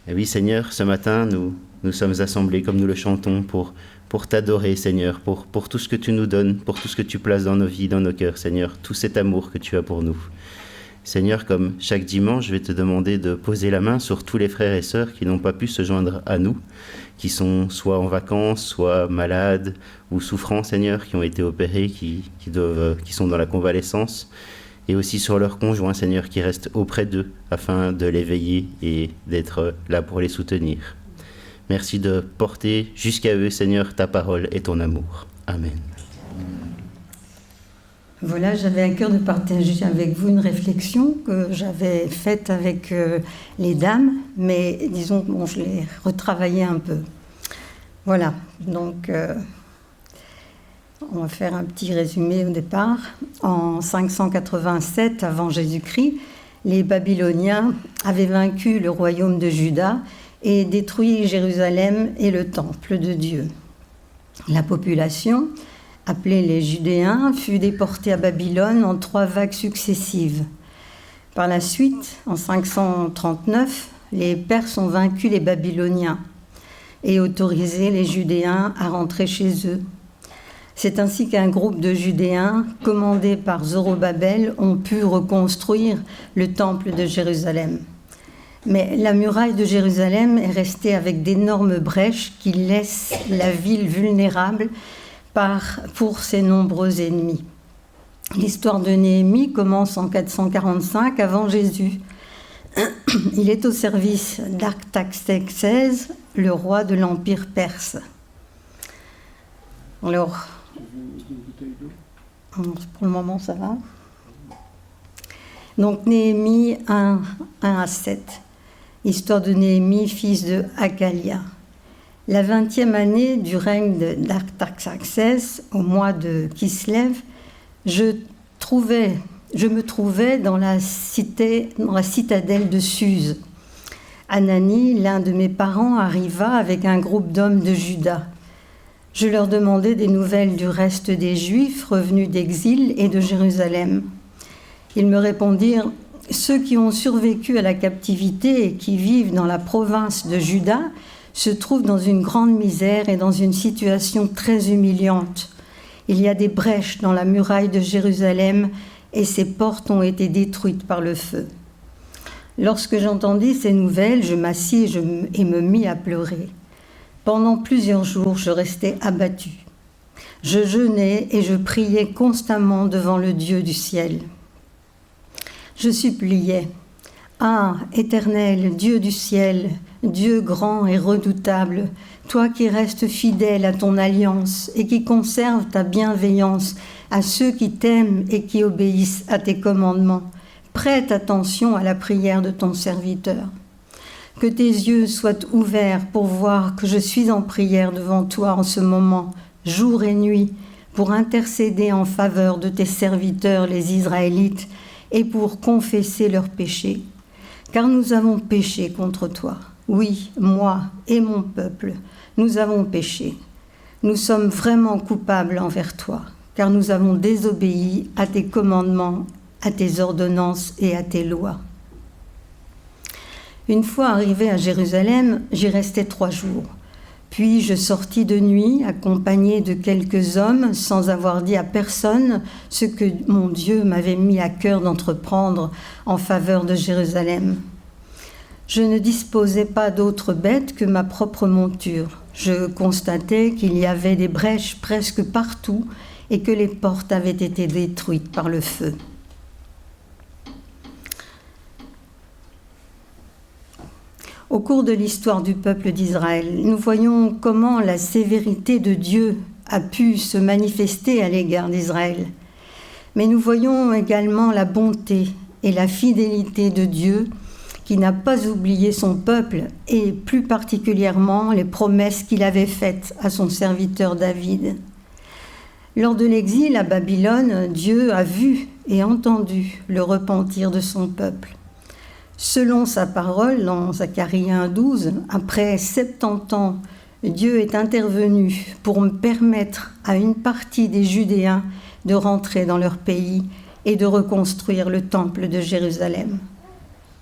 Et oui, Seigneur, ce matin, nous sommes assemblés, comme nous le chantons, pour t'adorer, Seigneur, pour tout ce que tu nous donnes, pour tout ce que tu places dans nos vies, dans nos cœurs, Seigneur, tout cet amour que tu as pour nous. Seigneur, comme chaque dimanche, je vais te demander de poser la main sur tous les frères et sœurs qui n'ont pas pu se joindre à nous, qui sont soit en vacances, soit malades ou souffrants, Seigneur, qui ont été opérés, qui sont dans la convalescence, et aussi sur leurs conjoints, Seigneur, qui restent auprès d'eux afin de les veiller et d'être là pour les soutenir. Merci de porter jusqu'à eux, Seigneur, ta parole et ton amour. Amen. Voilà, j'avais à cœur de partager avec vous une réflexion que j'avais faite avec les dames, mais disons que je l'ai retravaillée un peu. Voilà, donc on va faire un petit résumé au départ. En 587 avant Jésus-Christ, les Babyloniens avaient vaincu le royaume de Juda et détruit Jérusalem et le temple de Dieu. La population, appelée les Judéens, fut déportée à Babylone en 3 vagues successives. Par la suite, en 539, les Perses ont vaincu les Babyloniens et autorisé les Judéens à rentrer chez eux. C'est ainsi qu'un groupe de Judéens, commandé par Zorobabel, ont pu reconstruire le temple de Jérusalem. Mais la muraille de Jérusalem est restée avec d'énormes brèches qui laissent la ville vulnérable pour ses nombreux ennemis. L'histoire de Néhémie commence en 445 avant Jésus. Il est au service d'Artaxerxès, le roi de l'Empire perse. Alors, pour le moment ça va. Donc Néhémie 1 à 7. Histoire de Néhémie, fils de Hakalia. La 20e année du règne d'Artaxerxès, au mois de Kislev, je me trouvais dans la citadelle de Suse. Anani, l'un de mes parents, arriva avec un groupe d'hommes de Juda. Je leur demandai des nouvelles du reste des Juifs revenus d'exil et de Jérusalem. Ils me répondirent: ceux qui ont survécu à la captivité et qui vivent dans la province de Juda se trouvent dans une grande misère et dans une situation très humiliante. Il y a des brèches dans la muraille de Jérusalem et ses portes ont été détruites par le feu. Lorsque j'entendis ces nouvelles, je m'assis et me mis à pleurer. Pendant plusieurs jours, je restais abattue. Je jeûnais et je priais constamment devant le Dieu du ciel. Je suppliais: ah, Éternel, Dieu du ciel, Dieu grand et redoutable, toi qui restes fidèle à ton alliance et qui conserves ta bienveillance à ceux qui t'aiment et qui obéissent à tes commandements, prête attention à la prière de ton serviteur. Que tes yeux soient ouverts pour voir que je suis en prière devant toi en ce moment, jour et nuit, pour intercéder en faveur de tes serviteurs les Israélites et pour confesser leurs péchés. Car nous avons péché contre toi. Oui, moi et mon peuple, nous avons péché. Nous sommes vraiment coupables envers toi, car nous avons désobéi à tes commandements, à tes ordonnances et à tes lois. Une fois arrivé à Jérusalem, j'y restai 3 jours. Puis je sortis de nuit, accompagné de quelques hommes, sans avoir dit à personne ce que mon Dieu m'avait mis à cœur d'entreprendre en faveur de Jérusalem. Je ne disposais pas d'autre bête que ma propre monture. Je constatais qu'il y avait des brèches presque partout et que les portes avaient été détruites par le feu. Au cours de l'histoire du peuple d'Israël, nous voyons comment la sévérité de Dieu a pu se manifester à l'égard d'Israël. Mais nous voyons également la bonté et la fidélité de Dieu qui n'a pas oublié son peuple et plus particulièrement les promesses qu'il avait faites à son serviteur David. Lors de l'exil à Babylone, Dieu a vu et entendu le repentir de son peuple. Selon sa parole, dans Zacharie 1,12, après 70 ans, Dieu est intervenu pour permettre à une partie des Judéens de rentrer dans leur pays et de reconstruire le temple de Jérusalem.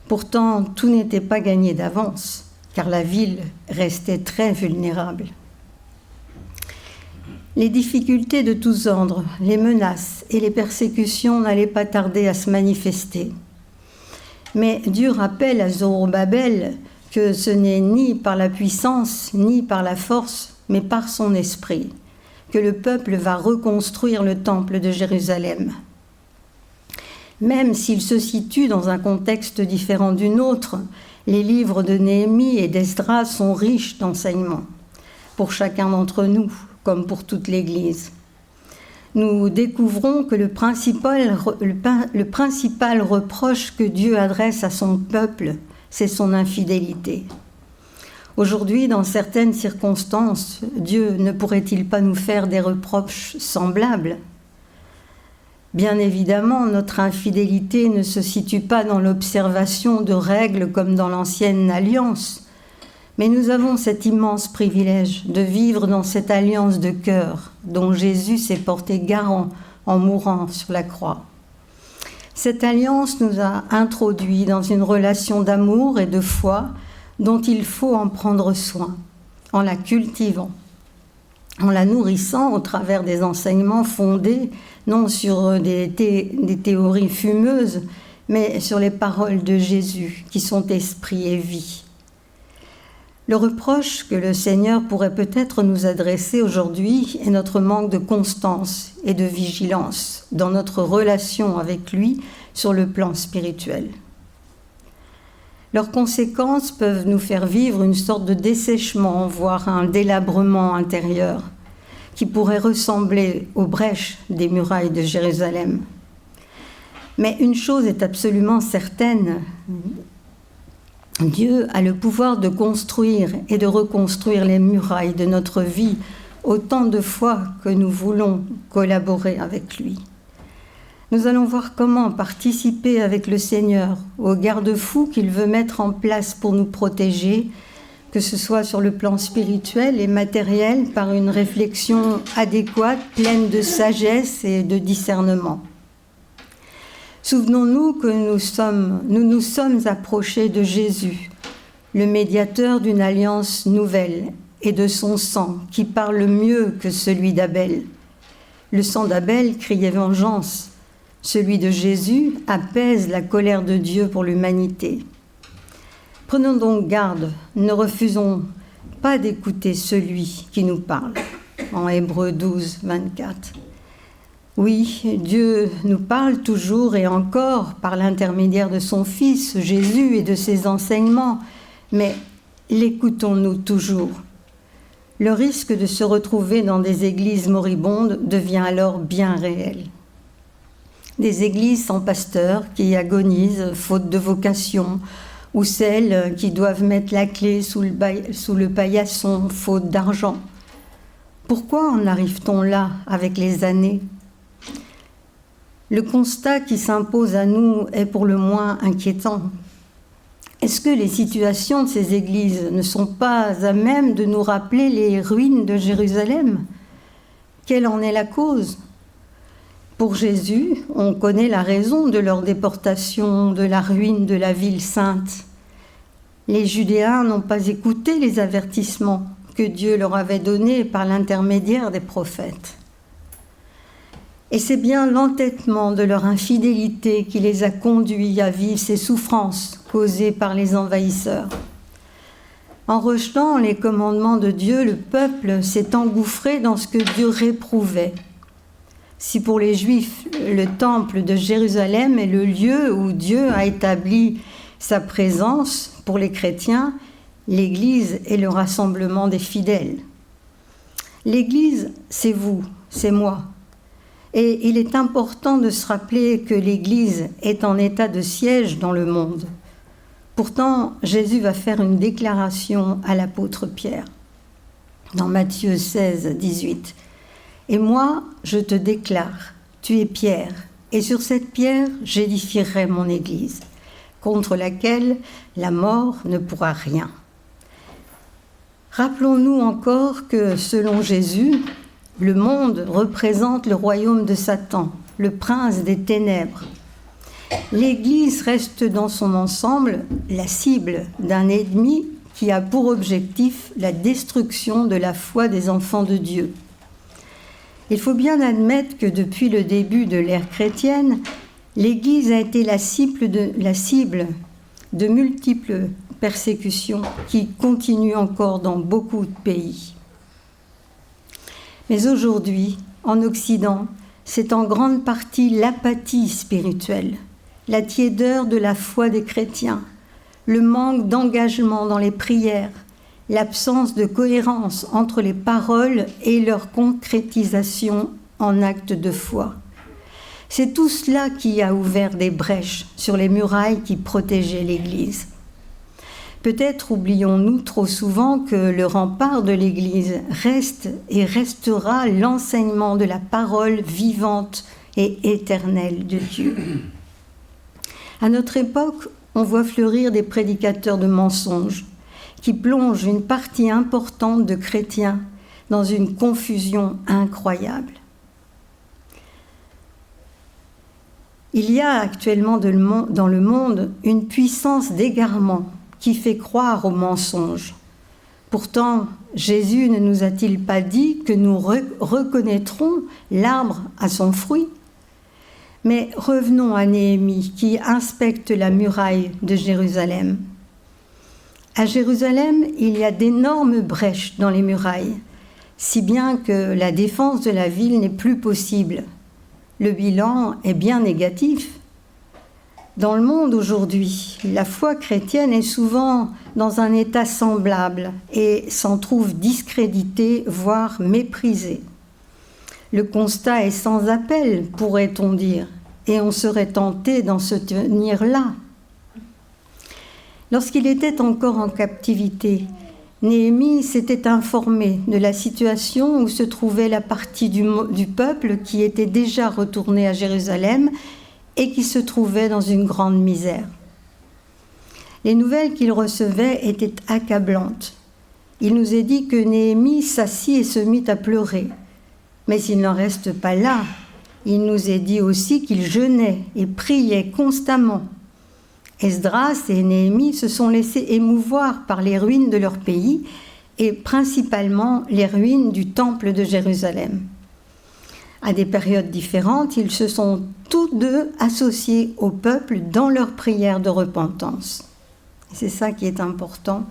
Pourtant, tout n'était pas gagné d'avance. car la ville restait très vulnérable. Les difficultés de tous ordres, les menaces et les persécutions n'allaient pas tarder à se manifester. Mais Dieu rappelle à Zorobabel que ce n'est ni par la puissance, ni par la force, mais par son esprit, que le peuple va reconstruire le temple de Jérusalem. Même s'il se situe dans un contexte différent du nôtre, les livres de Néhémie et d'Esdras sont riches d'enseignements, pour chacun d'entre nous, comme pour toute l'Église. Nous découvrons que le principal reproche que Dieu adresse à son peuple, c'est son infidélité. Aujourd'hui, dans certaines circonstances, Dieu ne pourrait-il pas nous faire des reproches semblables ? Bien évidemment, notre infidélité ne se situe pas dans l'observation de règles comme dans l'Ancienne Alliance, mais nous avons cet immense privilège de vivre dans cette alliance de cœur dont Jésus s'est porté garant en mourant sur la croix. Cette alliance nous a introduits dans une relation d'amour et de foi dont il faut en prendre soin, en la cultivant, en la nourrissant au travers des enseignements fondés non sur des théories fumeuses, mais sur les paroles de Jésus qui sont esprit et vie. Le reproche que le Seigneur pourrait peut-être nous adresser aujourd'hui est notre manque de constance et de vigilance dans notre relation avec lui sur le plan spirituel. Leurs conséquences peuvent nous faire vivre une sorte de dessèchement, voire un délabrement intérieur, qui pourrait ressembler aux brèches des murailles de Jérusalem. Mais une chose est absolument certaine, Dieu a le pouvoir de construire et de reconstruire les murailles de notre vie autant de fois que nous voulons collaborer avec lui. Nous allons voir comment participer avec le Seigneur aux garde-fous qu'il veut mettre en place pour nous protéger, que ce soit sur le plan spirituel et matériel, par une réflexion adéquate, pleine de sagesse et de discernement. Souvenons-nous que nous nous sommes approchés de Jésus, le médiateur d'une alliance nouvelle, et de son sang qui parle mieux que celui d'Abel. Le sang d'Abel criait vengeance. Celui de Jésus apaise la colère de Dieu pour l'humanité. Prenons donc garde, ne refusons pas d'écouter celui qui nous parle. En Hébreux 12, 24. Oui, Dieu nous parle toujours et encore par l'intermédiaire de son Fils, Jésus, et de ses enseignements, mais l'écoutons-nous toujours ? Le risque de se retrouver dans des églises moribondes devient alors bien réel. Des églises sans pasteur qui agonisent faute de vocation, ou celles qui doivent mettre la clé sous le paillasson faute d'argent. Pourquoi en arrive-t-on là avec les années ? Le constat qui s'impose à nous est pour le moins inquiétant. Est-ce que les situations de ces églises ne sont pas à même de nous rappeler les ruines de Jérusalem ? Quelle en est la cause ? Pour Jésus, on connaît la raison de leur déportation, de la ruine de la ville sainte. Les Judéens n'ont pas écouté les avertissements que Dieu leur avait donnés par l'intermédiaire des prophètes. Et c'est bien l'entêtement de leur infidélité qui les a conduits à vivre ces souffrances causées par les envahisseurs. En rejetant les commandements de Dieu, le peuple s'est engouffré dans ce que Dieu réprouvait. Si pour les Juifs, le temple de Jérusalem est le lieu où Dieu a établi sa présence, pour les chrétiens, l'Église est le rassemblement des fidèles. L'Église, c'est vous, c'est moi. Et il est important de se rappeler que l'Église est en état de siège dans le monde. Pourtant, Jésus va faire une déclaration à l'apôtre Pierre, dans Matthieu 16, 18. « Et moi, je te déclare, tu es Pierre, et sur cette pierre, j'édifierai mon Église, contre laquelle la mort ne pourra rien. » Rappelons-nous encore que, selon Jésus, le monde représente le royaume de Satan, le prince des ténèbres. L'Église reste dans son ensemble la cible d'un ennemi qui a pour objectif la destruction de la foi des enfants de Dieu. Il faut bien admettre que depuis le début de l'ère chrétienne, l'Église a été la cible de multiples persécutions qui continuent encore dans beaucoup de pays. Mais aujourd'hui, en Occident, c'est en grande partie l'apathie spirituelle, la tiédeur de la foi des chrétiens, le manque d'engagement dans les prières, l'absence de cohérence entre les paroles et leur concrétisation en actes de foi. C'est tout cela qui a ouvert des brèches sur les murailles qui protégeaient l'Église. Peut-être oublions-nous trop souvent que le rempart de l'Église reste et restera l'enseignement de la parole vivante et éternelle de Dieu. À notre époque, on voit fleurir des prédicateurs de mensonges qui plongent une partie importante de chrétiens dans une confusion incroyable. Il y a actuellement dans le monde une puissance d'égarement qui fait croire aux mensonges. Pourtant, Jésus ne nous a-t-il pas dit que nous reconnaîtrons l'arbre à son fruit ? Mais revenons à Néhémie qui inspecte la muraille de Jérusalem. À Jérusalem, il y a d'énormes brèches dans les murailles, si bien que la défense de la ville n'est plus possible. Le bilan est bien négatif. Dans le monde aujourd'hui, la foi chrétienne est souvent dans un état semblable et s'en trouve discréditée, voire méprisée. Le constat est sans appel, pourrait-on dire, et on serait tenté d'en se tenir là. Lorsqu'il était encore en captivité, Néhémie s'était informé de la situation où se trouvait la partie du peuple qui était déjà retournée à Jérusalem et qui se trouvait dans une grande misère. Les nouvelles qu'il recevait étaient accablantes. Il nous est dit que Néhémie s'assit et se mit à pleurer. Mais il n'en reste pas là. Il nous est dit aussi qu'il jeûnait et priait constamment. Esdras et Néhémie se sont laissés émouvoir par les ruines de leur pays et principalement les ruines du temple de Jérusalem. À des périodes différentes, ils se sont tous deux associés au peuple dans leur prière de repentance. C'est ça qui est important,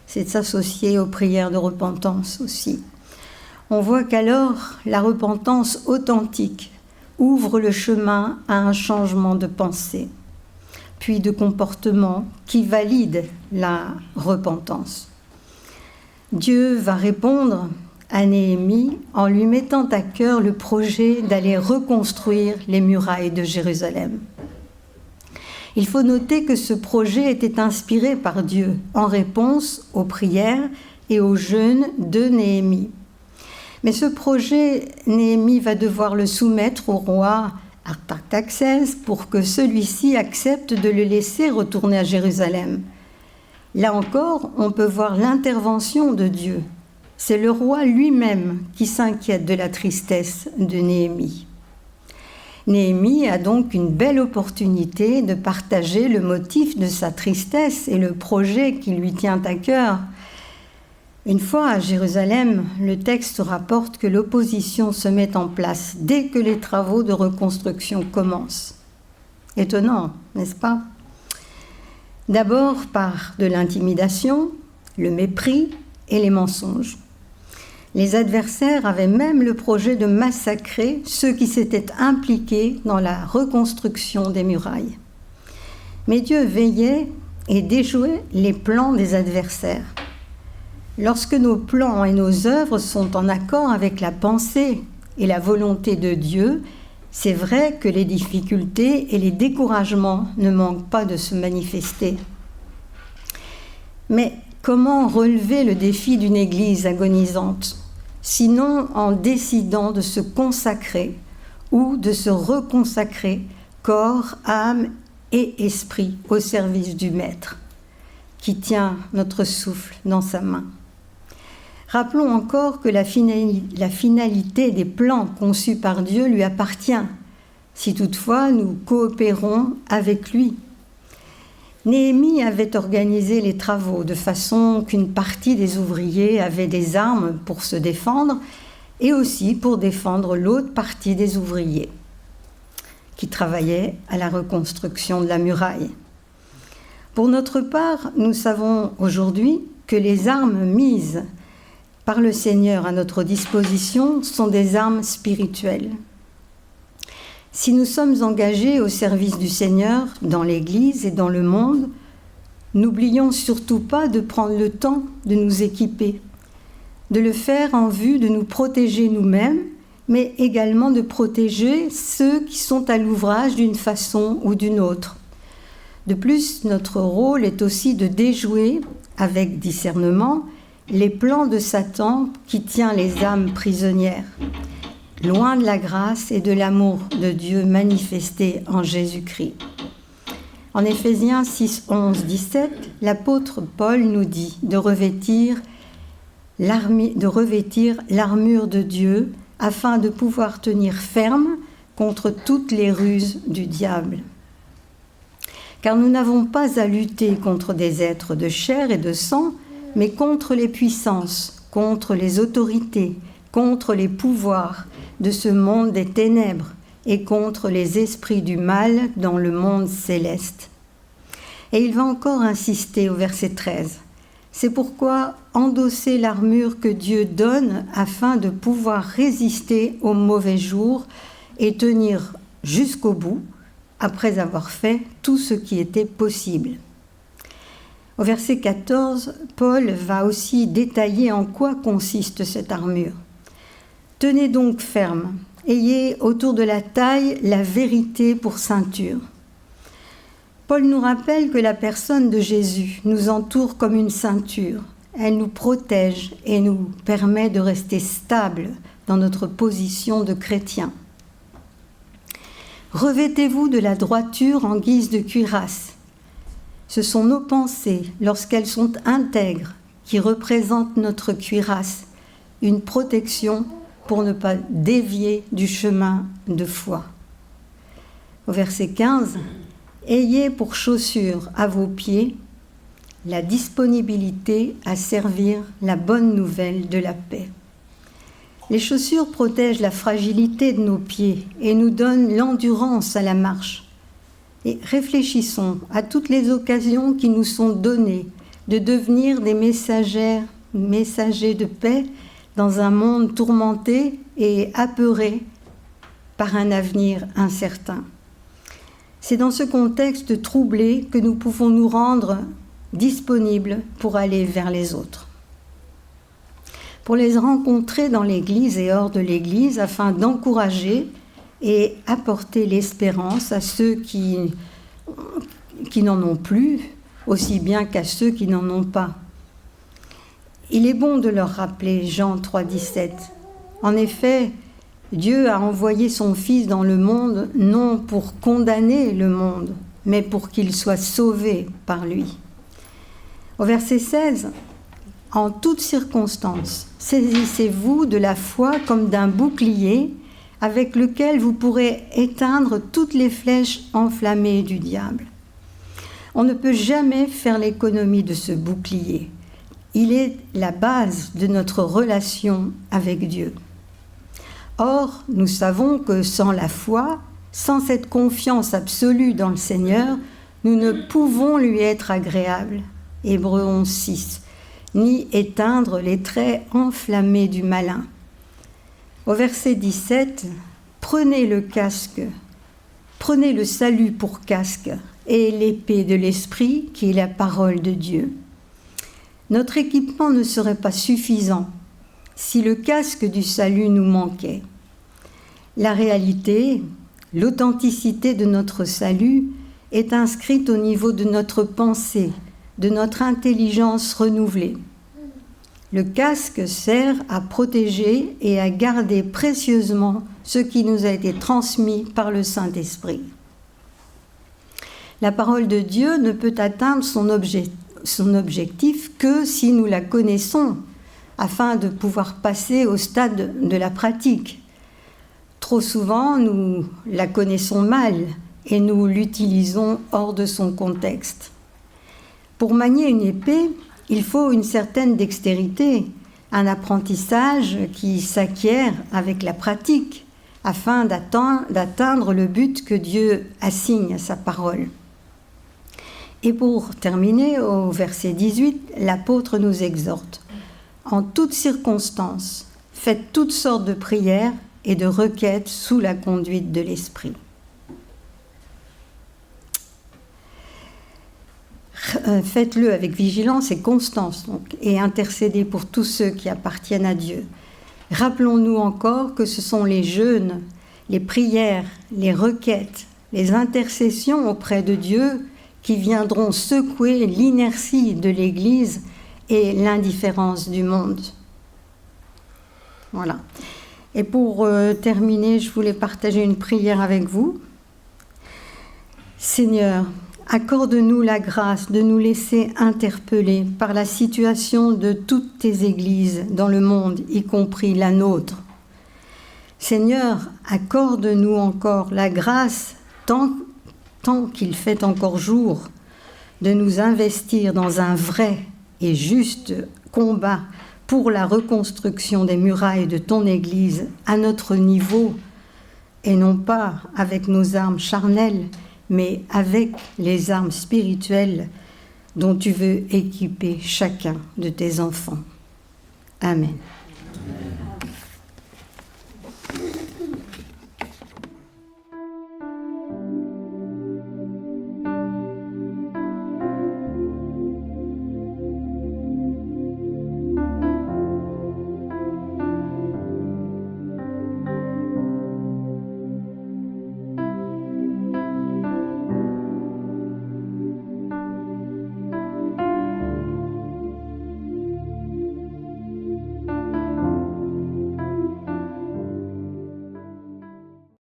c'est de s'associer aux prières de repentance aussi. On voit qu'alors la repentance authentique ouvre le chemin à un changement de pensée, puis de comportement qui valide la repentance. Dieu va répondre à Néhémie en lui mettant à cœur le projet d'aller reconstruire les murailles de Jérusalem. Il faut noter que ce projet était inspiré par Dieu en réponse aux prières et aux jeûnes de Néhémie. Mais ce projet, Néhémie va devoir le soumettre au roi Artaxerxès pour que celui-ci accepte de le laisser retourner à Jérusalem. Là encore, on peut voir l'intervention de Dieu. C'est le roi lui-même qui s'inquiète de la tristesse de Néhémie. Néhémie a donc une belle opportunité de partager le motif de sa tristesse et le projet qui lui tient à cœur. Une fois à Jérusalem, le texte rapporte que l'opposition se met en place dès que les travaux de reconstruction commencent. Étonnant, n'est-ce pas ? D'abord par de l'intimidation, le mépris et les mensonges. Les adversaires avaient même le projet de massacrer ceux qui s'étaient impliqués dans la reconstruction des murailles. Mais Dieu veillait et déjouait les plans des adversaires. Lorsque nos plans et nos œuvres sont en accord avec la pensée et la volonté de Dieu, c'est vrai que les difficultés et les découragements ne manquent pas de se manifester. Mais comment relever le défi d'une Église agonisante, sinon en décidant de se consacrer ou de se reconsacrer corps, âme et esprit au service du Maître, qui tient notre souffle dans sa main. Rappelons encore que la finalité des plans conçus par Dieu lui appartient, si toutefois nous coopérons avec lui. Néhémie avait organisé les travaux de façon qu'une partie des ouvriers avait des armes pour se défendre et aussi pour défendre l'autre partie des ouvriers qui travaillaient à la reconstruction de la muraille. Pour notre part, nous savons aujourd'hui que les armes mises par le Seigneur à notre disposition sont des armes spirituelles. Si nous sommes engagés au service du Seigneur dans l'Église et dans le monde, n'oublions surtout pas de prendre le temps de nous équiper, de le faire en vue de nous protéger nous-mêmes, mais également de protéger ceux qui sont à l'ouvrage d'une façon ou d'une autre. De plus, notre rôle est aussi de déjouer, avec discernement, les plans de Satan qui tient les âmes prisonnières, loin de la grâce et de l'amour de Dieu manifesté en Jésus-Christ. En Éphésiens 6, 11, 17, l'apôtre Paul nous dit de revêtir l'armure de Dieu afin de pouvoir tenir ferme contre toutes les ruses du diable. Car nous n'avons pas à lutter contre des êtres de chair et de sang, mais contre les puissances, contre les autorités, contre les pouvoirs de ce monde des ténèbres et contre les esprits du mal dans le monde céleste. Et il va encore insister au verset 13. C'est pourquoi endosser l'armure que Dieu donne afin de pouvoir résister aux mauvais jours et tenir jusqu'au bout après avoir fait tout ce qui était possible. Au verset 14, Paul va aussi détailler en quoi consiste cette armure. Tenez donc ferme, ayez autour de la taille la vérité pour ceinture. Paul nous rappelle que la personne de Jésus nous entoure comme une ceinture. Elle nous protège et nous permet de rester stables dans notre position de chrétien. Revêtez-vous de la droiture en guise de cuirasse. Ce sont nos pensées, lorsqu'elles sont intègres, qui représentent notre cuirasse, une protection pour ne pas dévier du chemin de foi. Au verset 15, « Ayez pour chaussure à vos pieds la disponibilité à servir la bonne nouvelle de la paix. » Les chaussures protègent la fragilité de nos pieds et nous donnent l'endurance à la marche. Et réfléchissons à toutes les occasions qui nous sont données de devenir des messagers de paix dans un monde tourmenté et apeuré par un avenir incertain. C'est dans ce contexte troublé que nous pouvons nous rendre disponibles pour aller vers les autres. Pour les rencontrer dans l'Église et hors de l'Église afin d'encourager et apporter l'espérance à ceux qui n'en ont plus, aussi bien qu'à ceux qui n'en ont pas. Il est bon de leur rappeler Jean 3, 17. En effet, Dieu a envoyé son Fils dans le monde, non pour condamner le monde, mais pour qu'il soit sauvé par lui. Au verset 16, « En toutes circonstances, saisissez-vous de la foi comme d'un bouclier avec lequel vous pourrez éteindre toutes les flèches enflammées du diable. » On ne peut jamais faire l'économie de ce bouclier. Il est la base de notre relation avec Dieu. Or, nous savons que sans la foi, sans cette confiance absolue dans le Seigneur, nous ne pouvons lui être agréables. Hébreux 11, 6. Ni éteindre les traits enflammés du malin. Au verset 17, prenez le casque, prenez le salut pour casque et l'épée de l'esprit qui est la parole de Dieu. Notre équipement ne serait pas suffisant si le casque du salut nous manquait. La réalité, l'authenticité de notre salut est inscrite au niveau de notre pensée, de notre intelligence renouvelée. Le casque sert à protéger et à garder précieusement ce qui nous a été transmis par le Saint-Esprit. La parole de Dieu ne peut atteindre son objectif que si nous la connaissons, afin de pouvoir passer au stade de la pratique. Trop souvent, nous la connaissons mal et nous l'utilisons hors de son contexte. Pour manier une épée, il faut une certaine dextérité, un apprentissage qui s'acquiert avec la pratique afin d'atteindre le but que Dieu assigne à sa parole. Et pour terminer, au verset 18, l'apôtre nous exhorte. En toutes circonstances, faites toutes sortes de prières et de requêtes sous la conduite de l'Esprit. Faites-le avec vigilance et constance, donc, et intercédez pour tous ceux qui appartiennent à Dieu. Rappelons-nous encore que ce sont les jeûnes, les prières, les requêtes, les intercessions auprès de Dieu qui viendront secouer l'inertie de l'Église et l'indifférence du monde. Voilà. Et pour terminer, je voulais partager une prière avec vous. Seigneur, accorde-nous la grâce de nous laisser interpeller par la situation de toutes tes églises dans le monde, y compris la nôtre. Seigneur, accorde-nous encore la grâce, tant qu'il fait encore jour, de nous investir dans un vrai et juste combat pour la reconstruction des murailles de ton Église à notre niveau, et non pas avec nos armes charnelles, mais avec les armes spirituelles dont tu veux équiper chacun de tes enfants. Amen.